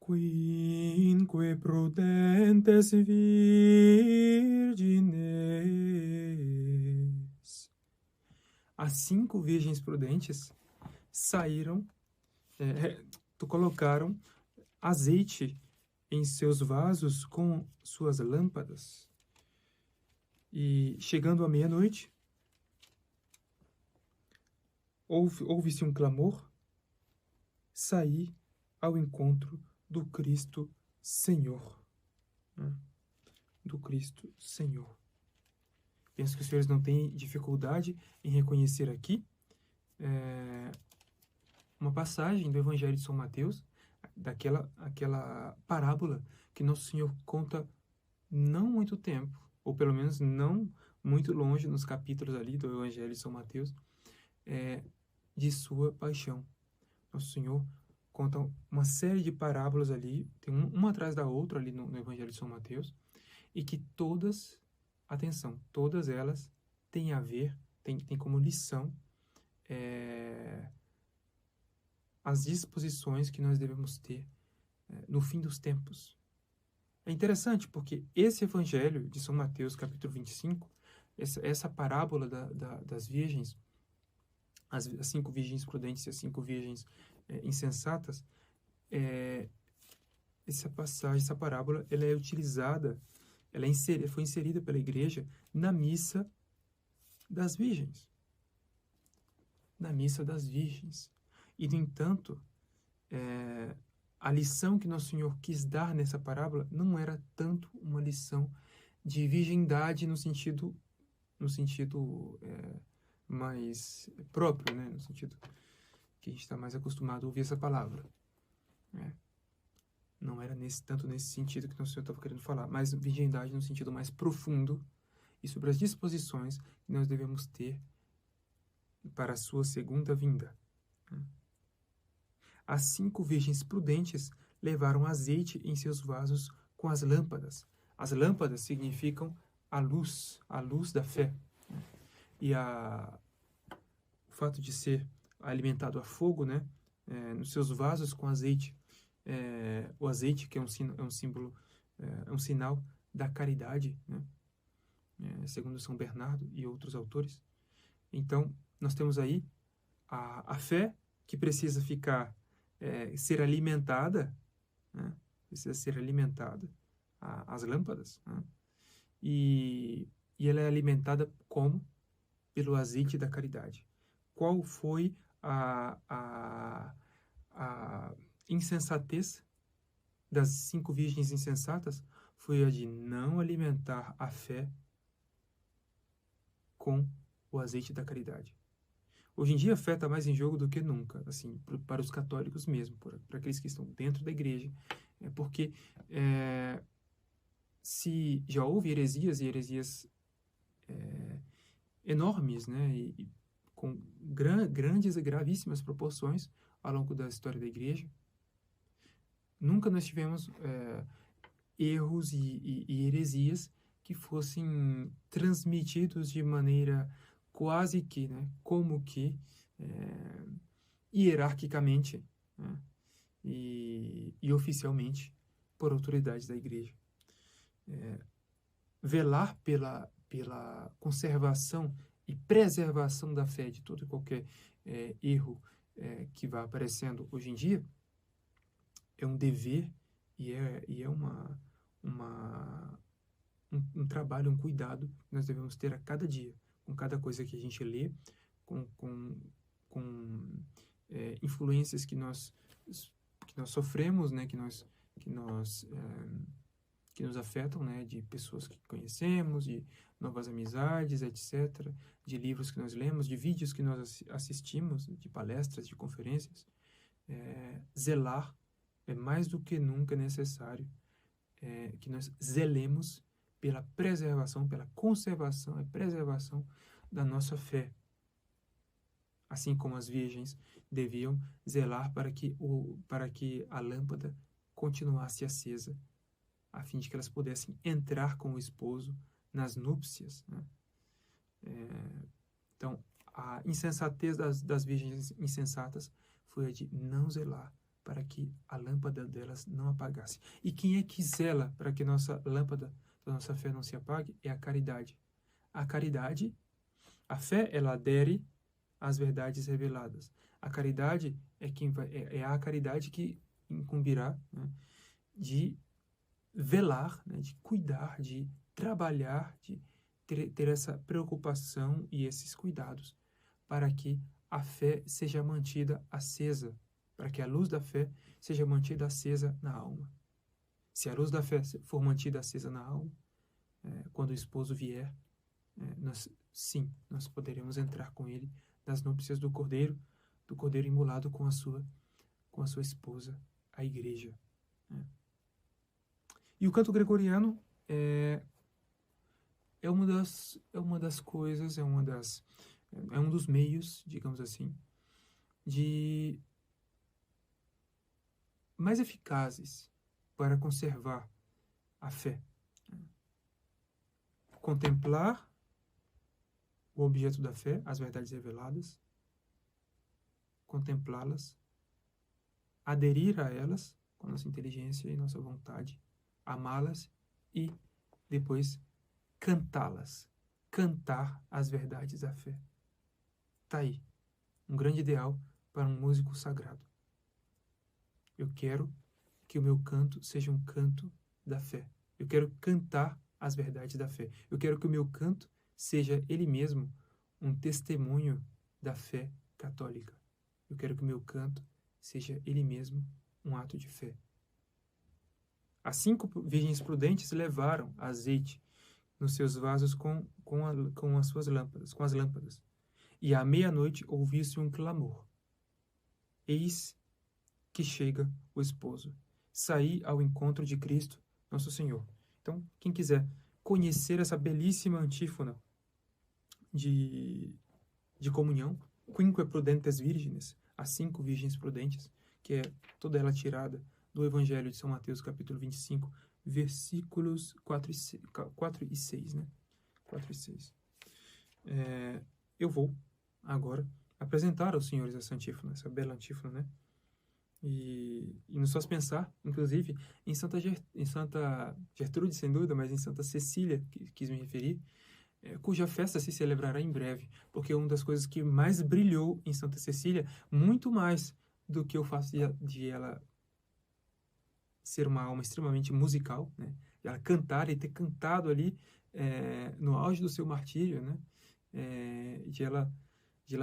Quinque prudentes virgines. As 5 virgens prudentes saíram, colocaram azeite em seus vasos com suas lâmpadas. E chegando à meia-noite, ouve-se um clamor: saí ao encontro do Cristo Senhor. Do Cristo Senhor. Penso que os senhores não têm dificuldade em reconhecer aqui uma passagem do Evangelho de São Mateus, aquela parábola que Nosso Senhor conta não muito tempo, ou pelo menos não muito longe nos capítulos ali do Evangelho de São Mateus, de sua paixão. Nosso Senhor conta uma série de parábolas ali, tem uma atrás da outra ali no Evangelho de São Mateus, e que todas, atenção, todas elas têm a ver, têm como lição as disposições que nós devemos ter no fim dos tempos. É interessante porque esse Evangelho de São Mateus, capítulo 25, essa parábola das virgens, as 5 virgens prudentes e as 5 virgens insensatas, essa passagem, essa parábola, ela é utilizada, foi inserida pela igreja na missa das virgens. Na missa das virgens. E, no entanto, a lição que Nosso Senhor quis dar nessa parábola não era tanto uma lição de virgindade no sentido mais próprio, né? No sentido que a gente está mais acostumado a ouvir essa palavra. Não era tanto nesse sentido que Nosso Senhor estava querendo falar, mas virgindade no sentido mais profundo e sobre as disposições que nós devemos ter para a sua segunda vinda. As 5 virgens prudentes levaram azeite em seus vasos com as lâmpadas. As lâmpadas significam a luz da fé. E o fato de ser alimentado a fogo, né, nos seus vasos com azeite, o azeite que é um símbolo, é um sinal da caridade, né, segundo São Bernardo e outros autores. Então, nós temos aí a fé que precisa ser alimentada, né? Precisa ser alimentada, as lâmpadas, né? E ela é alimentada como? Pelo azeite da caridade. Qual foi a insensatez das 5 virgens insensatas? Foi a de não alimentar a fé com o azeite da caridade. Hoje em dia a fé está mais em jogo do que nunca, assim, para os católicos mesmo, para aqueles que estão dentro da igreja, porque se já houve heresias enormes, né, e com grandes e gravíssimas proporções ao longo da história da igreja, nunca nós tivemos erros e heresias que fossem transmitidos de maneira quase que, né, como que, hierarquicamente, né, e oficialmente por autoridades da igreja. Velar pela conservação e preservação da fé de todo e qualquer erro que vá aparecendo hoje em dia é um dever e é um trabalho, um cuidado que nós devemos ter a cada dia, com cada coisa que a gente lê, com influências que nós sofremos, né, que nos afetam, né, de pessoas que conhecemos, de novas amizades, etc., de livros que nós lemos, de vídeos que nós assistimos, de palestras, de conferências. Zelar é mais do que nunca necessário que nós zelemos pela preservação, pela conservação e preservação da nossa fé. Assim como as virgens deviam zelar para que a lâmpada continuasse acesa, a fim de que elas pudessem entrar com o esposo nas núpcias, né? Então, a insensatez das virgens insensatas foi a de não zelar para que a lâmpada delas não apagasse. E quem é que zela para que nossa lâmpada da nossa fé não se apague? É a caridade. A caridade, a fé, ela adere às verdades reveladas. A caridade é a caridade que incumbirá, né, de velar, né, de cuidar, de trabalhar, de ter essa preocupação e esses cuidados para que a fé seja mantida acesa, para que a luz da fé seja mantida acesa na alma. Se a luz da fé for mantida acesa na alma, quando o esposo vier, nós poderemos entrar com ele nas núpcias do Cordeiro imolado com a sua esposa, a igreja. Né? E o canto gregoriano é uma das coisas, é um dos meios, digamos assim, de mais eficazes para conservar a fé. Contemplar o objeto da fé, as verdades reveladas, contemplá-las, aderir a elas com nossa inteligência e nossa vontade, amá-las e depois cantá-las, cantar as verdades da fé. Tá aí, um grande ideal para um músico sagrado. Eu quero que o meu canto seja um canto da fé. Eu quero cantar as verdades da fé. Eu quero que o meu canto seja ele mesmo um testemunho da fé católica. Eu quero que o meu canto seja ele mesmo um ato de fé. As 5 virgens prudentes levaram azeite nos seus vasos com as suas lâmpadas, com as lâmpadas. E à meia-noite ouviu-se um clamor. Eis que chega o esposo. Saí ao encontro de Cristo, nosso Senhor. Então, quem quiser conhecer essa belíssima antífona de comunhão, Quinque Prudentes Virgines, as 5 virgens prudentes, que é toda ela tirada do Evangelho de São Mateus, capítulo 25, versículos 4 e 6, né? 4 e 6. Eu vou agora apresentar aos senhores essa antífona, essa bela antífona, né? E nos faz pensar, inclusive, em Santa Gertrude, sem dúvida, mas em Santa Cecília, que quis me referir, cuja festa se celebrará em breve, porque uma das coisas que mais brilhou em Santa Cecília, muito mais do que o fato de ela ser uma alma extremamente musical, né? De ela cantar e ter cantado ali no auge do seu martírio, né? De ela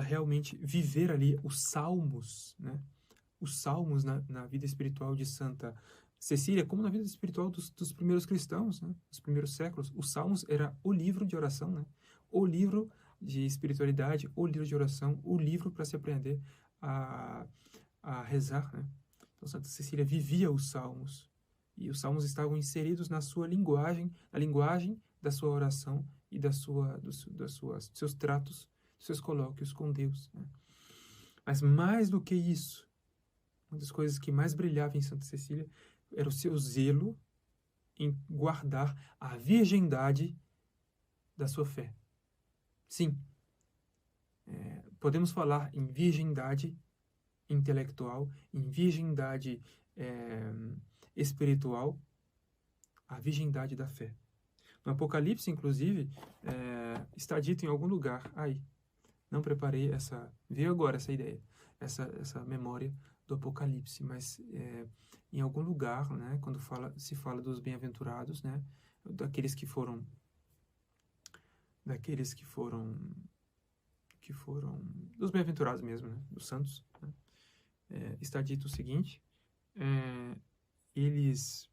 realmente viver ali os salmos, né? Os salmos na vida espiritual de Santa Cecília, como na vida espiritual dos primeiros cristãos, né? Dos primeiros séculos. Os salmos era o livro de oração, né? O livro de espiritualidade, o livro de oração, o livro para se aprender a rezar, né? Então, Santa Cecília vivia os salmos, e os salmos estavam inseridos na sua linguagem, na linguagem da sua oração e dos seus tratos, dos seus colóquios com Deus, né? Mas mais do que isso, uma das coisas que mais brilhava em Santa Cecília era o seu zelo em guardar a virgindade da sua fé. Sim, podemos falar em virgindade intelectual, em virgindade espiritual, a virgindade da fé. No Apocalipse, inclusive, está dito em algum lugar, não preparei veio agora essa ideia, essa memória do Apocalipse, mas em algum lugar, né, quando se fala dos bem-aventurados, né, daqueles que foram dos bem-aventurados mesmo, né, dos santos, né, está dito o seguinte: eles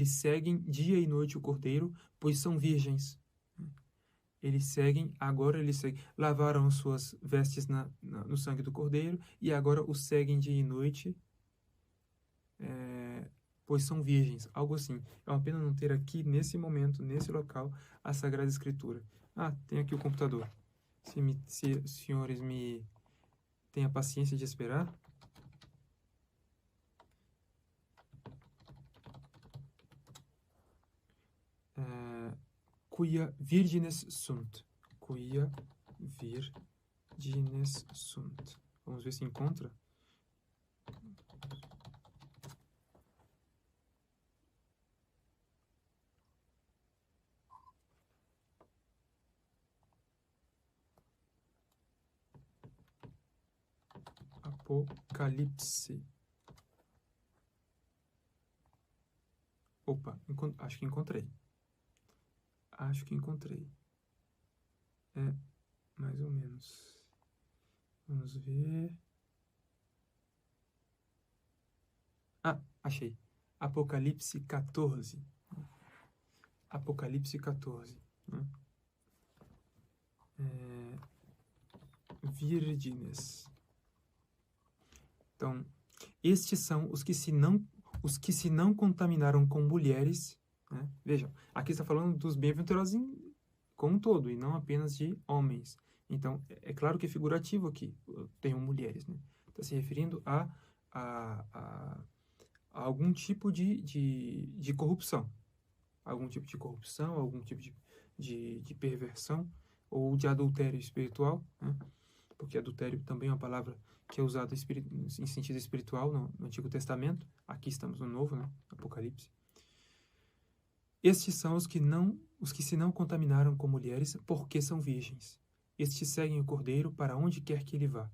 seguem dia e noite o Cordeiro, pois são virgens. Eles seguem, lavaram suas vestes no sangue do Cordeiro, e agora o seguem dia e noite, pois são virgens. Algo assim. É uma pena não ter aqui, nesse momento, nesse local, a Sagrada Escritura. Tem aqui o computador. Se os senhores me têm a paciência de esperar. Quia virgines sunt. Quia virgines sunt. Vamos ver se encontra. Apocalipse. Opa, acho que encontrei. É, mais ou menos. Vamos ver. Ah, achei. Apocalipse 14. Apocalipse 14. Né? Virgens. Então, estes são os que se não contaminaram com mulheres. Né? Vejam, aqui está falando dos bem-aventurados como um todo, e não apenas de homens. Então, é claro que é figurativo aqui, tenham mulheres. Né? Está se referindo a algum tipo de corrupção. Algum tipo de corrupção, algum tipo de perversão, ou de adultério espiritual, né? Porque adultério também é uma palavra que é usada em sentido espiritual no Antigo Testamento. Aqui estamos no Novo, né? Apocalipse. Estes são os que se não contaminaram com mulheres, porque são virgens. Estes seguem o Cordeiro para onde quer que ele vá.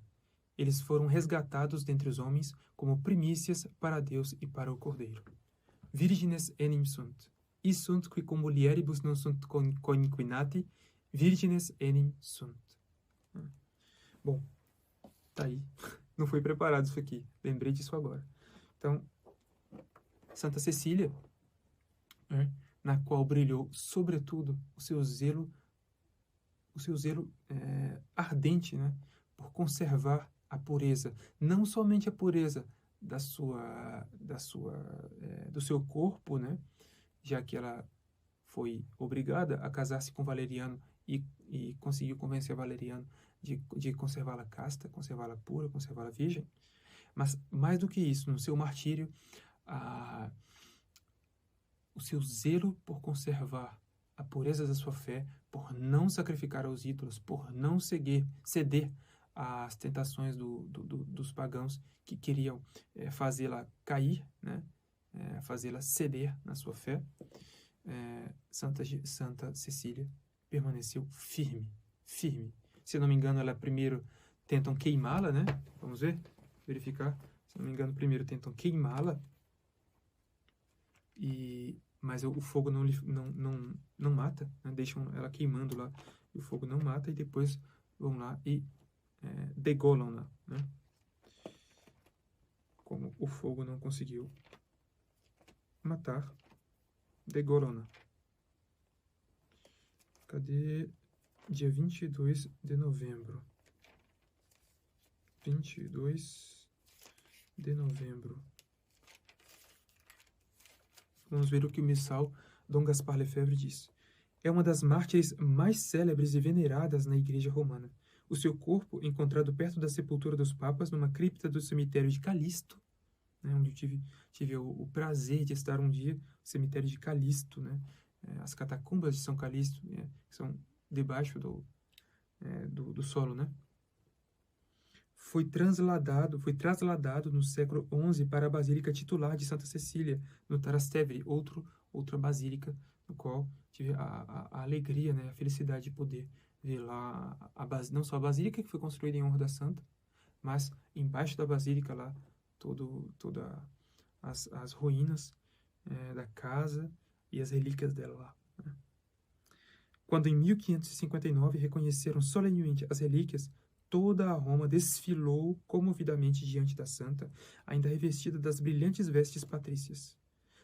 Eles foram resgatados dentre os homens como primícias para Deus e para o Cordeiro. Virgines enim sunt. E sunt qui cum mulieribus non sunt coinquinati, virgines enim sunt. Bom, tá aí. Não foi preparado isso aqui. Lembrei disso agora. Então, Santa Cecília, né, na qual brilhou, sobretudo, o seu zelo ardente, né, por conservar a pureza. Não somente a pureza do seu corpo, né, já que ela foi obrigada a casar-se com Valeriano e conseguiu convencer Valeriano de conservá-la casta, conservá-la pura, conservá-la virgem. Mas, mais do que isso, no seu martírio, o seu zelo por conservar a pureza da sua fé, por não sacrificar aos ídolos, por não ceder às tentações dos pagãos que queriam fazê-la cair, né? Fazê-la ceder na sua fé, Santa Cecília permaneceu firme. Se eu não me engano, ela primeiro tentam queimá-la, né? Vamos verificar. Se não me engano, primeiro tentam queimá-la, mas o fogo não mata, né? Deixam ela queimando lá, e o fogo não mata, e depois vão lá e degolam-na, né? Como o fogo não conseguiu matar, degolam-na. Cadê? Dia 22 de novembro. 22 de novembro. Vamos ver o que o missal Dom Gaspar Lefebvre diz. É uma das mártires mais célebres e veneradas na Igreja Romana. O seu corpo, encontrado perto da sepultura dos papas, numa cripta do cemitério de Calisto, né, onde eu tive o prazer de estar um dia, no cemitério de Calisto, né, as catacumbas de São Calixto, que são debaixo do solo, né? Foi trasladado no século XI para a Basílica Titular de Santa Cecília, no Trastevere, outra basílica, no qual tive a alegria, né, a felicidade de poder ver lá, não só a basílica que foi construída em honra da santa, mas embaixo da basílica lá, todas as ruínas da casa e as relíquias dela lá. Né? Quando em 1559 reconheceram solenemente as relíquias, toda a Roma desfilou comovidamente diante da santa, ainda revestida das brilhantes vestes patrícias.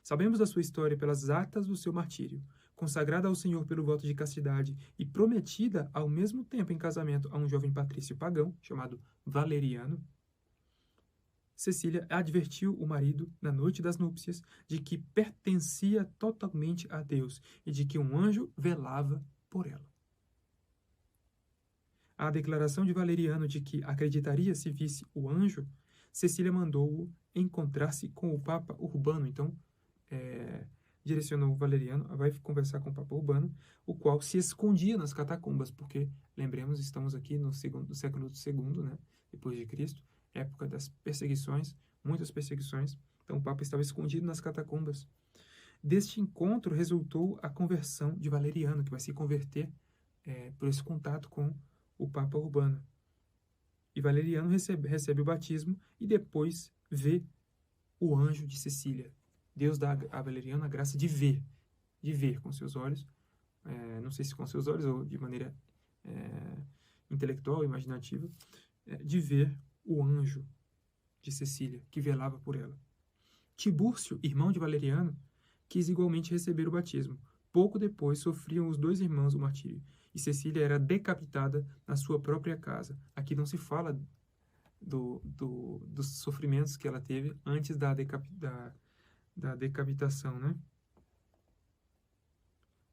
Sabemos da sua história pelas atas do seu martírio, consagrada ao Senhor pelo voto de castidade e prometida ao mesmo tempo em casamento a um jovem patrício pagão, chamado Valeriano. Cecília advertiu o marido, na noite das núpcias, de que pertencia totalmente a Deus e de que um anjo velava por ela. À declaração de Valeriano de que acreditaria se visse o anjo, Cecília mandou-o encontrar-se com o Papa Urbano. Então, direcionou Valeriano, vai conversar com o Papa Urbano, o qual se escondia nas catacumbas, porque, lembremos, estamos aqui no século II, né, depois de Cristo, época das perseguições, muitas perseguições. Então, o Papa estava escondido nas catacumbas. Deste encontro resultou a conversão de Valeriano, que vai se converter por esse contato com o Papa Urbano. E Valeriano recebe o batismo e depois vê o anjo de Cecília. Deus dá a Valeriano a graça de ver com seus olhos, não sei se com seus olhos ou de maneira intelectual, imaginativa, de ver o anjo de Cecília, que velava por ela. Tibúrcio, irmão de Valeriano, quis igualmente receber o batismo. Pouco depois sofriam os dois irmãos o martírio, e Cecília era decapitada na sua própria casa. Aqui não se fala dos sofrimentos que ela teve antes da decapitação, né?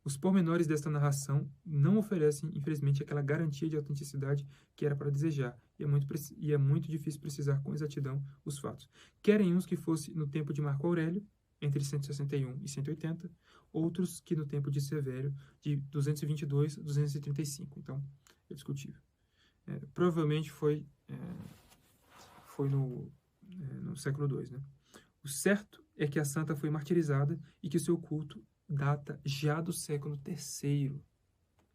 Os pormenores desta narração não oferecem, infelizmente, aquela garantia de autenticidade que era para desejar, e é muito difícil precisar com exatidão os fatos. Querem uns que fosse no tempo de Marco Aurélio, entre 161 e 180, outros que no tempo de Severo, de 222 a 235. Então, é discutível. Provavelmente foi no século II, né? O certo é que a santa foi martirizada e que o seu culto data já do século III.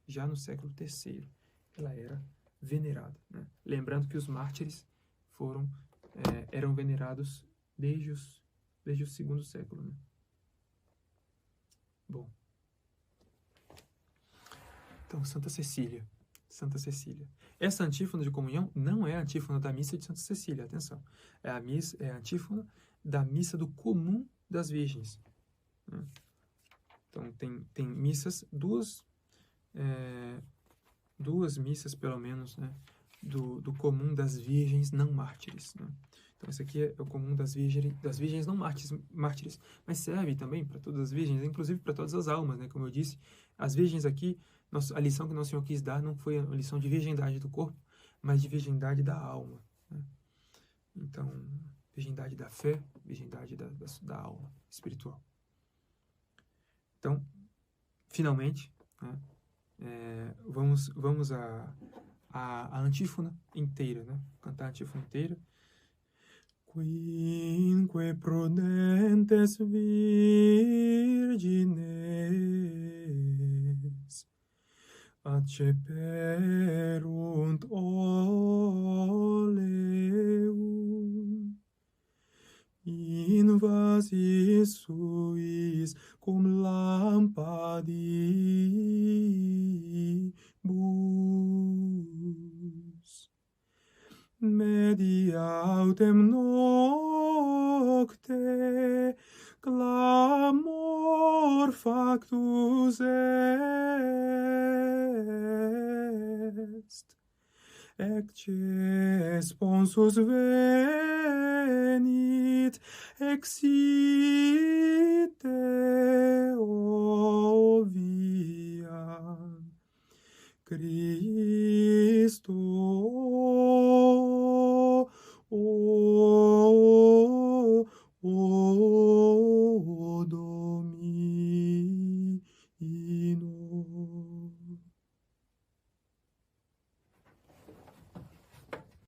Já no século III ela era venerada, né? Lembrando que os mártires eram venerados desde o segundo século, né? Bom, então Santa Cecília. Essa antífona de comunhão não é a antífona da missa de Santa Cecília, atenção. É a antífona da missa do comum das virgens, né? Então, tem missas, duas missas, pelo menos, né, do comum das virgens não mártires, né? Então, esse aqui é o comum das virgens não mártires, mas serve também para todas as virgens, inclusive para todas as almas, né? Como eu disse, as virgens aqui, a lição que Nosso Senhor quis dar não foi a lição de virgindade do corpo, mas de virgindade da alma, né? Então, virgindade da fé, virgindade da alma espiritual. Então, finalmente, né, vamos à antífona inteira, né? Cantar a antífona inteira. Quinque prudentes virgines acceperunt oleum in vasis suis cum lampadibus media autem nocte clamor factus est ecce sponsus venit exite oviam Christo o